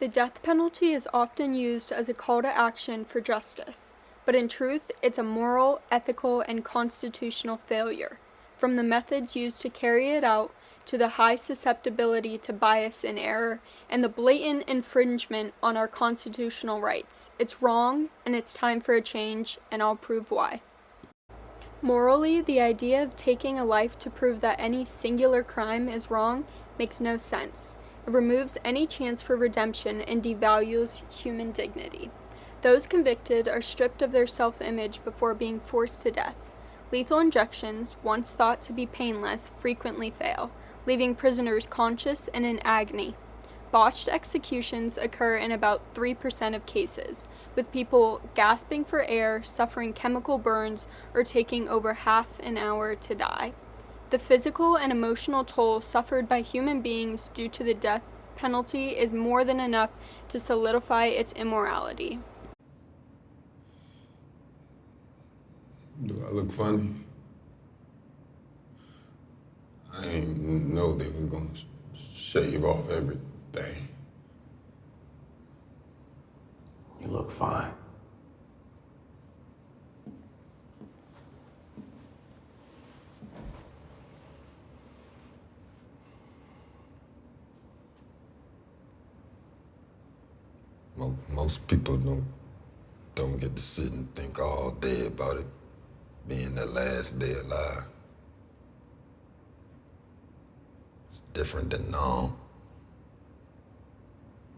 The death penalty is often used as a call to action for justice, but in truth, it's a moral, ethical, and constitutional failure. From the methods used to carry it out, to the high susceptibility to bias and error, and the blatant infringement on our constitutional rights. It's wrong, and it's time for a change, and I'll prove why. Morally, the idea of taking a life to prove that any singular crime is wrong makes no sense. It removes any chance for redemption and devalues human dignity. Those convicted are stripped of their self-image before being forced to death. Lethal injections, once thought to be painless, frequently fail, leaving prisoners conscious and in agony. Botched executions occur in about 3% of cases, with people gasping for air, suffering chemical burns, or taking over half an hour to die. The physical and emotional toll suffered by human beings due to the death penalty is more than enough to solidify its immorality. Do I look funny? I ain't know they was gonna shave off everything. You look fine. Most people don't get to sit and think all day about it being their last day alive. It's different than norm.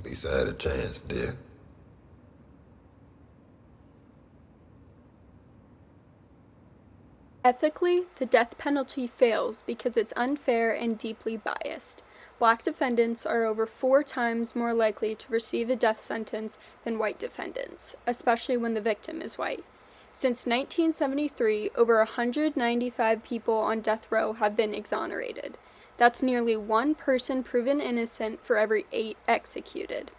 At least I had a chance there. Ethically, the death penalty fails because it's unfair and deeply biased. Black defendants are over 4 times more likely to receive a death sentence than white defendants, especially when the victim is white. Since 1973, over 195 people on death row have been exonerated. That's nearly 1 person proven innocent for every 8 executed.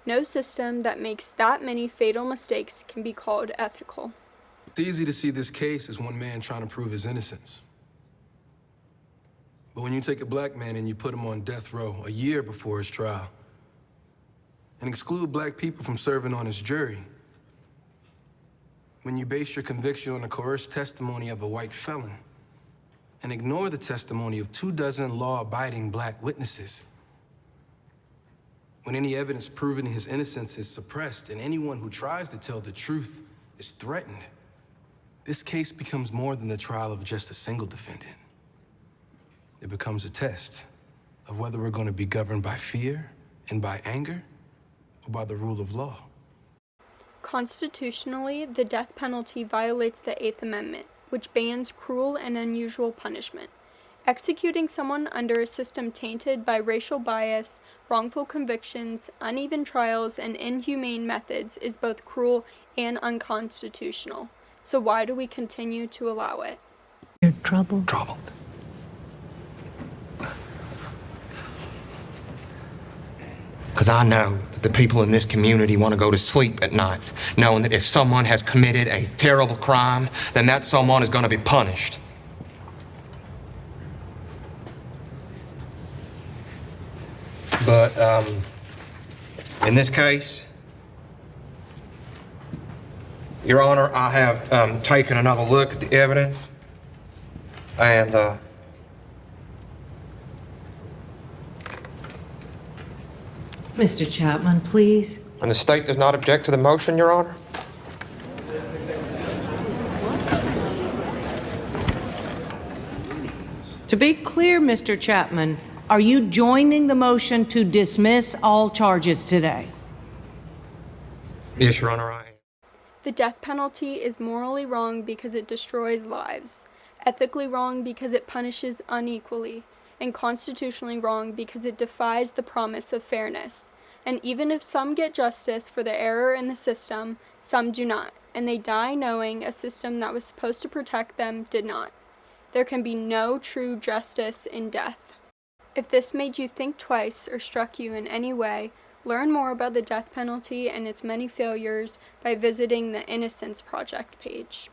No system that makes that many fatal mistakes can be called ethical. It's easy to see this case as one man trying to prove his innocence. But when you take a black man and you put him on death row a year before his trial, and exclude black people from serving on his jury, when you base your conviction on the coerced testimony of a white felon, and ignore the testimony of 24 law-abiding black witnesses, when any evidence proving his innocence is suppressed and anyone who tries to tell the truth is threatened, this case becomes more than the trial of just a single defendant. It becomes a test of whether we're going to be governed by fear and by anger or by the rule of law. Constitutionally, the death penalty violates the 8th Amendment, which bans cruel and unusual punishment. Executing someone under a system tainted by racial bias, wrongful convictions, uneven trials, and inhumane methods is both cruel and unconstitutional. So why do we continue to allow it? You're troubled. Troubled. Because I know that the people in this community want to go to sleep at night, knowing that if someone has committed a terrible crime, then that someone is going to be punished. But, in this case, Your Honor, I have taken another look at the evidence, and, Mr. Chapman, please. And the state does not object to the motion, Your Honor? To be clear, Mr. Chapman, are you joining the motion to dismiss all charges today? Yes, Your Honor, I am. The death penalty is morally wrong because it destroys lives, ethically wrong because it punishes unequally, and constitutionally wrong because it defies the promise of fairness. And even if some get justice for the error in the system, some do not, and they die knowing a system that was supposed to protect them did not. There can be no true justice in death. If this made you think twice or struck you in any way, learn more about the death penalty and its many failures by visiting the Innocence Project page.